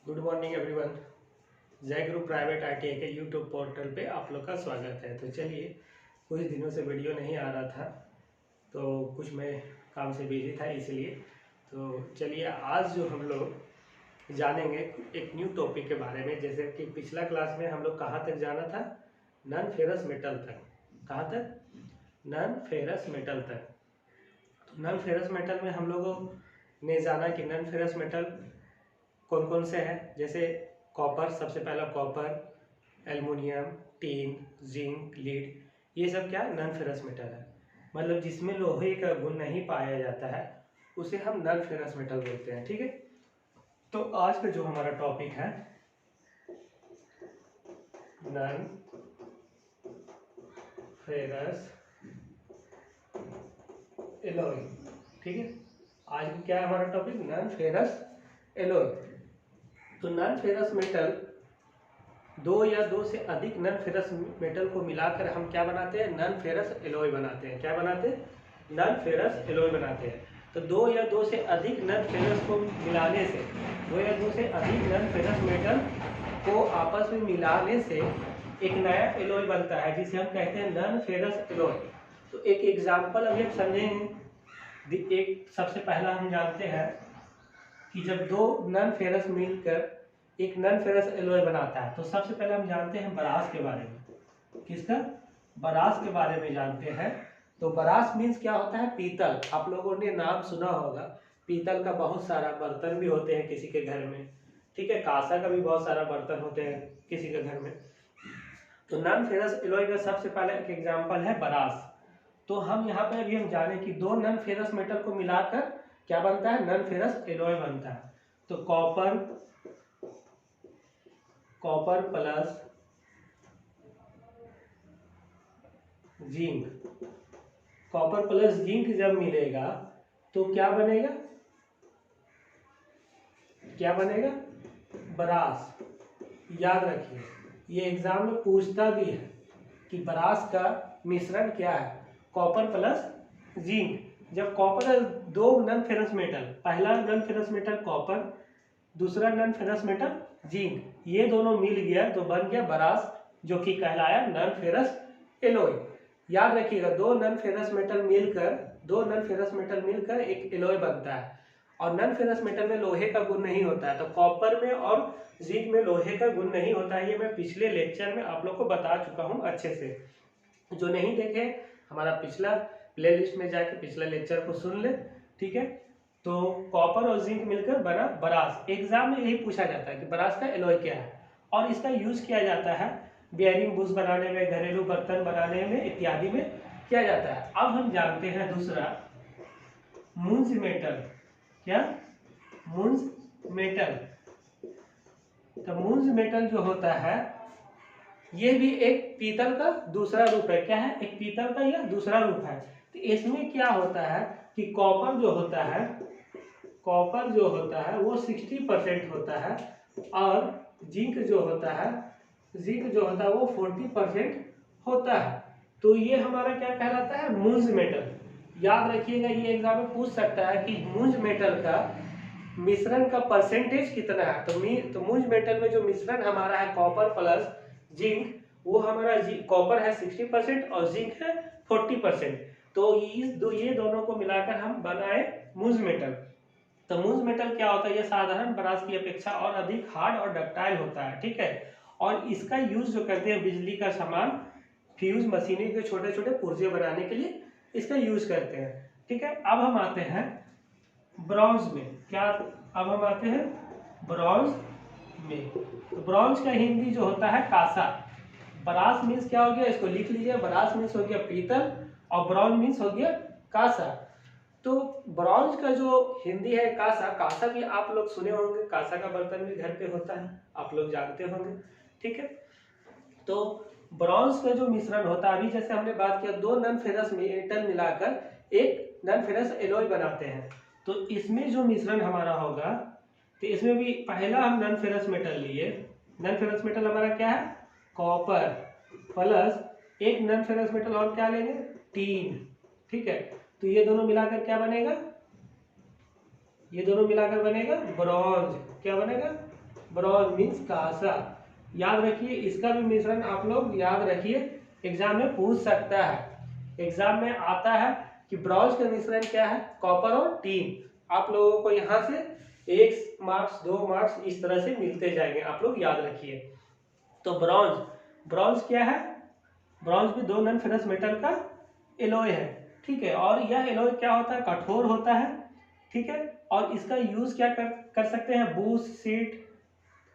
Good morning everyone. जय गुरु private ITI के YouTube portal पे आप लोग का स्वागत है। तो चलिए, कुछ दिनों से वीडियो नहीं आ रहा था तो कुछ मैं काम से बिजी था इसलिए। तो चलिए, आज जो हम लोग जानेंगे एक न्यू टॉपिक के बारे में। जैसे कि पिछला क्लास में हम लोग कहाँ तक जाना था, नॉन फेरस मेटल तक। कहाँ तक? नॉन फेरस मेटल तक। तो नॉन फेरस मेटल में हम लोगों ने जाना कि नॉन फेरस मेटल कौन कौन से हैं। जैसे कॉपर, सबसे पहला copper, aluminium, tin, zinc, lead, ये सब क्या नॉन फेरस मेटल है। मतलब जिसमें लोहे का गुण नहीं पाया जाता है उसे हम नॉन फेरस मेटल बोलते हैं। ठीक है, तो आज का जो हमारा टॉपिक है नॉन फेरस एलॉय। ठीक है, आज का क्या है हमारा टॉपिक, नॉन फेरस एलॉय। तो नॉन फेरस मेटल, दो या दो से अधिक नॉन फेरस मेटल को मिलाकर हम क्या बनाते हैं, नॉन फेरस एलॉय बनाते हैं। क्या बनाते हैं? नॉन फेरस एलॉय बनाते हैं। तो दो या दो से अधिक नॉन फेरस को मिलाने से, दो या दो से अधिक नॉन फेरस मेटल को आपस में मिलाने से एक नया एलॉय बनता है जिसे हम कहते हैं नॉन फेरस एलॉय। तो एक एग्जाम्पल अभी हम समझेंगे। एक सबसे पहला हम जानते हैं कि जब दो नॉन फेरस मिलकर एक नॉन फेरस एलॉय बनाता है तो सबसे पहले हम जानते हैं बरास के बारे में। किसका? बरास के बारे में जानते हैं। तो बरास मीन्स क्या होता है, पीतल। आप लोगों ने नाम सुना होगा, पीतल का बहुत सारा बर्तन भी होते हैं किसी के घर में। ठीक है, कांसा का भी बहुत सारा बर्तन होते हैं किसी के घर में। तो नॉन फेरस एलॉय का सबसे पहले एक एग्जाम्पल है बरास। तो हम यहाँ पे अभी हम जाने कि दो नॉन फेरस मेटल को मिलाकर क्या बनता है, नॉन फेरस एलॉय बनता है। तो copper plus zinc, copper plus zinc जब मिलेगा तो क्या बनेगा, क्या बनेगा, बरास। याद रखिए, ये एग्जाम में पूछता भी है कि बरास का मिश्रण क्या है, कॉपर प्लस जिंक। जब कॉपर, दो नॉन फेरस मेटल, पहला नॉन फेरस मेटल कॉपर, दूसरा नॉन फेरस मेटल जिंक, ये दोनों मिल गया तो बन गया बरास, जो कि कहलाया नॉन फेरस एलॉय। याद रखिएगा, दो नॉन फेरस मेटल मिलकर एक एलॉय बनता है। और नॉन फेरस मेटल में लोहे का गुण नहीं होता है। तो कॉपर में और जिंक में लोहे का गुण नहीं होता है। ये मैं पिछले लेक्चर में आप लोग को बता चुका हूँ अच्छे से। जो नहीं देखे, हमारा पिछला प्लेलिस्ट में जाके पिछला लेक्चर को सुन ले। ठीक है, तो कॉपर और जिंक मिलकर बना बरास। एग्जाम में यही पूछा जाता है कि बरास का एलॉय क्या है, और इसका यूज किया जाता है बेयरिंग बुश बनाने में, घरेलू बर्तन बनाने में इत्यादि में किया जाता है। अब हम जानते हैं दूसरा, मुंज मेटल। क्या? मुंज मेटल। तो मुंज मेटल जो होता है ये भी एक पीतल का दूसरा रूप है। क्या है? एक पीतल का यह दूसरा रूप है। तो इसमें क्या होता है कि कॉपर जो होता है वो 60% होता है, और जिंक जो होता है वो 40% होता है। तो ये हमारा क्या कहलाता है, मुंज मेटल। याद रखिएगा, ये एग्जाम में पूछ सकता है कि मुंज मेटल का मिश्रण का परसेंटेज कितना है। तो मुंज मेटल में जो मिश्रण हमारा है कॉपर प्लस जिंक, वो हमारा कॉपर है 60% और जिंक है 40%। तो ये दोनों को मिलाकर हम बनाए मुंज मेटल। तो मुंज मेटल क्या होता है, ये साधारण ब्रास की अपेक्षा और अधिक हार्ड और डक्टाइल होता है। ठीक है, और इसका यूज जो करते हैं बिजली का सामान, फ्यूज, मशीनरी के छोटे छोटे पुर्जे बनाने के लिए इसका यूज करते हैं। ठीक है, अब हम आते हैं ब्रॉन्ज में। क्या? अब हम आते हैं ब्रॉन्ज में। तो ब्रॉन्ज का हिंदी जो होता है कांसा। ब्रास मीन्स क्या हो गया, इसको लिख लीजिए, ब्रास मीन्स हो गया पीतल और ब्रॉन्ज मीन्स हो गया कांसा। तो ब्रॉन्ज का जो हिंदी है कांसा। कांसा भी आप लोग सुने होंगे, कांसा का बर्तन भी घर पे होता है, आप लोग जानते होंगे। ठीक है, तो ब्रॉन्ज का जो मिश्रण होता है, अभी जैसे हमने बात किया, दो नॉन फेरस मेटल मिलाकर एक नॉन फेरस एलॉय बनाते हैं। तो इसमें जो मिश्रण हमारा होगा, तो इसमें भी पहला हम नॉन फेरस मेटल लिए। नॉन फेरस मेटल हमारा क्या है, कॉपर प्लस एक नॉन फेरस मेटल और क्या लेंगे, टीन। ठीक है, तो ये दोनों मिलाकर क्या बनेगा, ये दोनों मिलाकर बनेगा ब्रॉन्ज। क्या बनेगा? ब्रॉन्ज मीन्स कांसा। याद रखिए, इसका भी मिश्रण आप लोग याद रखिए, एग्जाम में पूछ सकता है। एग्जाम में आता है कि ब्रॉन्ज का मिश्रण क्या है, कॉपर और टीन। आप लोगों को यहाँ से 1 मार्क्स 2 मार्क्स इस तरह से मिलते जाएंगे, आप लोग याद रखिए। तो ब्रॉन्ज क्या है, ब्रॉन्ज भी 2 नॉन फेरस मेटल का एलॉय है, ठीक है। और यह एलॉय क्या होता है, कठोर होता है, ठीक है। और इसका यूज क्या कर सकते हैं, बूश, सीट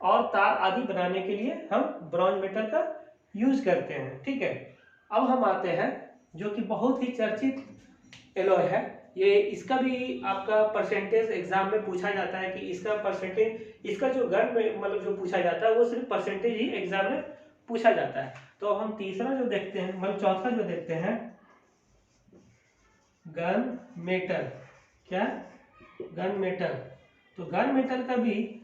और तार आदि बनाने के लिए हम ब्रॉन्ज मेटल का यूज करते हैं, ठीक है। अब हम आते हैं जो कि बहुत ही चर्चित एलॉय है, ये इसका भी आपका परसेंटेज एग्जाम में पूछा जाता है कि इसका परसेंटेज, इसका जो गन में मतलब जो पूछा जाता है वो सिर्फ परसेंटेज ही एग्जाम में पूछा जाता है। तो हम तीसरा जो देखते हैं, मतलब चौथा जो देखते हैं, गन मेटल। क्या, गन मेटल। तो गन मेटल का भी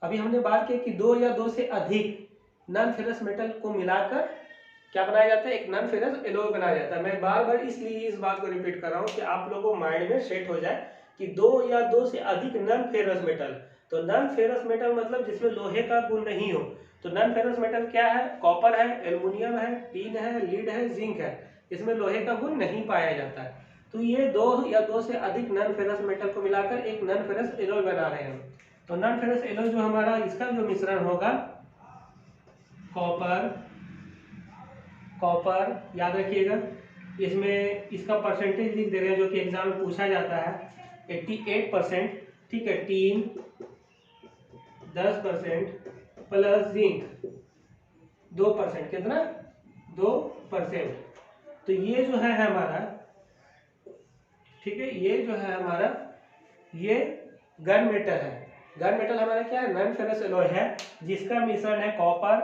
अभी हमने बात की कि 2 या 2 से अधिक नॉन फेरस मेटल को मिलाकर क्या बनाया जाता है, एक नॉन फेरस एलॉय बनाया जाता है। मैं बार बार इसलिए इस बात को रिपीट कर रहा हूँ कि आप लोगों को माइंड में सेट हो जाए कि 2 या 2 से अधिक नॉन फेरस मेटल। तो नॉन फेरस मेटल मतलब जिसमें लोहे का गुण नहीं हो। तो नॉन फेरस मेटल क्या है, कॉपर है, एल्युमिनियम है, टीन है, लीड है, जिंक है, इसमें लोहे का गुण नहीं पाया जाता है। तो ये 2 या 2 से अधिक नॉन फेरस मेटल को मिलाकर एक नॉन फेरस एलॉय बना रहे हैं। तो नॉन फेरस एलॉय जो हमारा, इसका जो मिश्रण होगा कॉपर, याद रखिएगा, इसमें इसका परसेंटेज लिख दे रहे हैं जो कि एग्जाम में पूछा जाता है, 88%, ठीक है। टीन 10% प्लस जिंक 2%, कितना, 2%। तो ये जो है हमारा, ठीक है, ये जो है हमारा, ये गन मेटल है। गन मेटल हमारा क्या है, नॉन फेरस एलॉय है जिसका मिश्रण है कॉपर,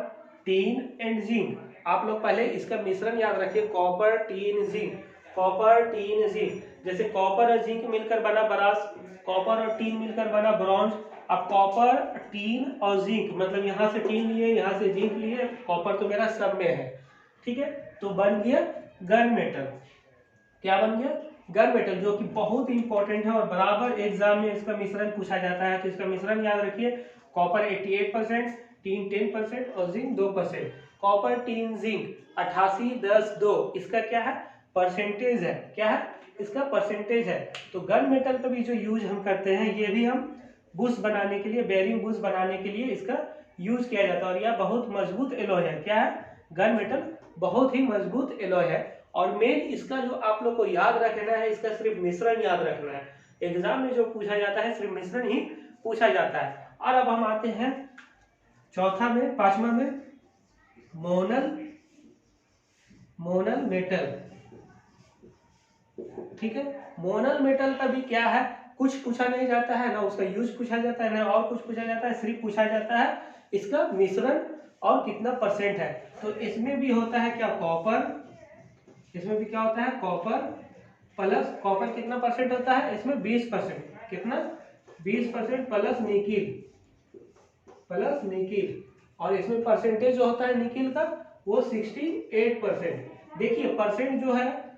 टीन एंड जिंक। आप लोग पहले इसका मिश्रण याद रखिए, copper, tin, zinc, copper, tin, zinc. जैसे कॉपर और जिंक मिलकर बना ब्रास, कॉपर और टीन मिलकर बना ब्रॉन्ज। अब कॉपर, टीन और जिंक, मतलब यहाँ से टीन लिए, यहाँ से जिंक लिए, कॉपर तो मेरा सब में है, ठीक है। तो बन गया गन मेटल। क्या बन गया, गन मेटल, जो कि बहुत ही इंपॉर्टेंट है और बराबर एग्जाम में इसका मिश्रण पूछा जाता है। तो इसका मिश्रण याद रखिए, कॉपर 88%, टीन 10% और जिंक 2%। कॉपर, टीन, जिंक 88, 10, 2 इसका क्या है, परसेंटेज है। क्या है, इसका परसेंटेज है। तो गन मेटल का भी जो यूज हम करते हैं, ये भी हम बुश बनाने के लिए, बेरिंग बुश बनाने के लिए इसका यूज किया जाता है। और यह बहुत मजबूत एलॉय है। क्या है, गन मेटल बहुत ही मजबूत एलॉय है। और मेन इसका जो आप लोग को याद रखना है, इसका सिर्फ मिश्रण याद रखना है। एग्जाम में जो पूछा जाता है सिर्फ मिश्रण ही पूछा जाता है। और अब हम आते हैं चौथा में, 5वां में, मोनल मेटल, ठीक है। मोनल मेटल का भी क्या है, कुछ पूछा नहीं जाता है, ना उसका यूज पूछा जाता है, ना और कुछ पूछा जाता है, सिर्फ पूछा जाता है इसका मिश्रण और कितना परसेंट है। तो इसमें भी होता है क्या, कॉपर, इसमें भी क्या होता है, कॉपर प्लस, कॉपर कितना परसेंट होता है इसमें, 20%, कितना, 20% प्लस निकिल, और इसमें परसेंटेज जो होता है निकिल का वो 68%। देखिए परसेंट जो है,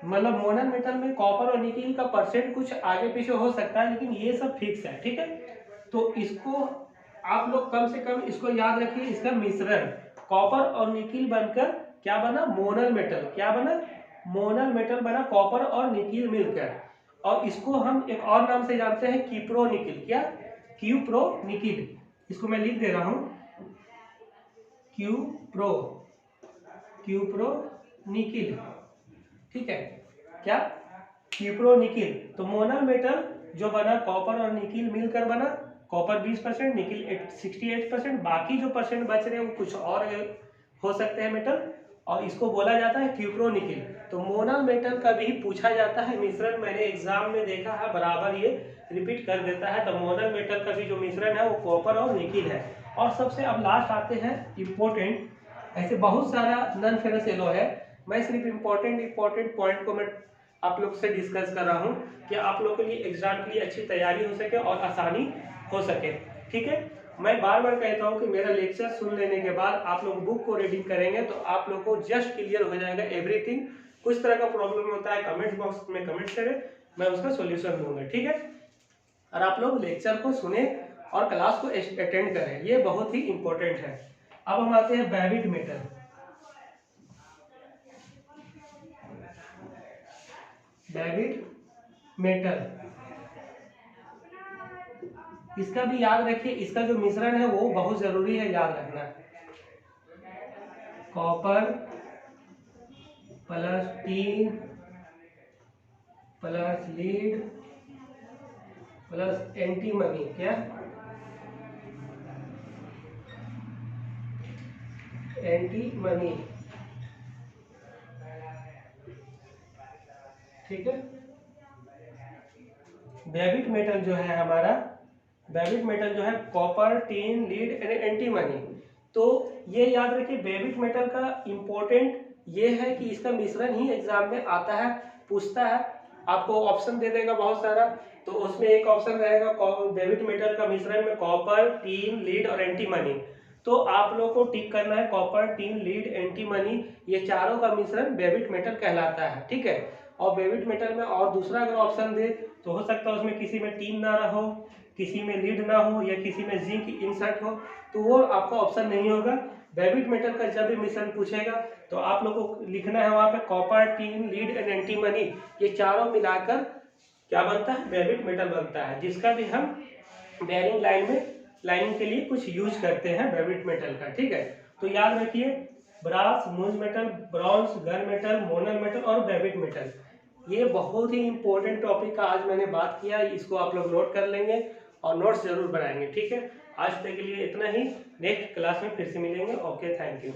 मतलब मोनल मेटल में कॉपर और निकिल का परसेंट कुछ आगे पीछे हो सकता है, लेकिन ये सब फिक्स है, ठीक है। तो इसको आप लोग कम से कम इसको याद रखिए, इसका मिश्रण कॉपर और निकिल बनकर क्या बना, मोनल मेटल। क्या बना, मोनल मेटल बना, कॉपर और निकिल मिलकर। और इसको हम एक और नाम से जानते हैं, कीप्रो निकिल। क्या, क्यूप्रो निकिल। इसको मैं लिख दे रहा हूं, क्यूप्रो निकिल, ठीक है। क्या, कीप्रो निकिल। तो मोनल मेटल जो बना, कॉपर और निकिल मिलकर बना, कॉपर 20%, निकिल 68%, बाकी जो परसेंट बच रहे हैं वो कुछ और हो सकते हैं मेटल, और इसको बोला जाता है क्यूप्रो निकिल। तो मोनल मेटल का भी पूछा जाता है मिश्रण, मैंने एग्जाम में देखा है, बराबर ये रिपीट कर देता है। तो मोनल मेटल का भी जो मिश्रण है वो कॉपर और निकिल है। और सबसे अब लास्ट आते हैं इम्पोर्टेंट, ऐसे बहुत सारा नॉन फेरस एलॉय है, मैं सिर्फ इम्पोर्टेंट पॉइंट को मैं आप लोग से डिस्कस कर रहा हूँ कि आप लोग के लिए एग्जाम के लिए अच्छी तैयारी हो सके और आसानी हो सके, ठीक है। मैं बार बार कहता हूँ कि मेरा लेक्चर सुन लेने के बाद आप लोग बुक को रीडिंग करेंगे तो आप लोग को जस्ट क्लियर हो जाएगा एवरीथिंग। कुछ तरह का प्रॉब्लम होता है कमेंट बॉक्स में कमेंट करें, मैं उसका सोल्यूशन दूंगा, ठीक है। और आप लोग लेक्चर को सुने और क्लास को अटेंड करें, ये बहुत ही इंपॉर्टेंट है। अब हम आते हैं बेबिट मेटल। बेबिट मेटल, इसका भी याद रखिए, इसका जो मिश्रण है वो बहुत जरूरी है, याद रखना। Copper plus tin plus lead plus antimony, क्या एंटीमनी, ठीक है। बेबिट मेटल जो है हमारा, बेबिट मेटल जो है कॉपर टीन लीड एंटीमनी। तो ये याद रखिए, बेबिट मेटल का इंपॉर्टेंट ये है कि इसका मिश्रण ही एग्जाम में आता है, पूछता है, आपको ऑप्शन दे देगा बहुत सारा। तो उसमें एक ऑप्शन रहेगा बेबिट मेटल का मिश्रण में कॉपर टीन लीड और एंटीमनी। तो आप लोग को टिक करना है कॉपर टीन लीड एंटीमनी, ये चारों का मिश्रण बेबिट मेटल कहलाता है, ठीक है। और बेबिट मेटल में और दूसरा अगर ऑप्शन दे तो हो सकता है उसमें किसी में टीन ना रहो, किसी में लीड ना हो, या किसी में जिंक इंसर्ट हो, तो वो आपका ऑप्शन नहीं होगा। बेबिट मेटल का जब भी मिश्रण पूछेगा तो आप लोग को लिखना है वहां पे copper tin lead and antimony, ये चारों मिलाकर क्या बनता है, बेबिट मेटल बनता है, जिसका भी हम बेयरिंग लाइनिंग के लिए कुछ यूज करते हैं बेबिट मेटल का, ठीक है। तो याद रखिए, ब्रास, मूंज metal, bronze, gun metal, Monal metal और बेबिट मेटल, ये बहुत ही इंपॉर्टेंट टॉपिक का आज मैंने बात किया, इसको आप लोग नोट कर लेंगे और नोट्स जरूर बनाएंगे, ठीक है। आज तक के लिए इतना ही, नेक्स्ट क्लास में फिर से मिलेंगे। Okay, thank you.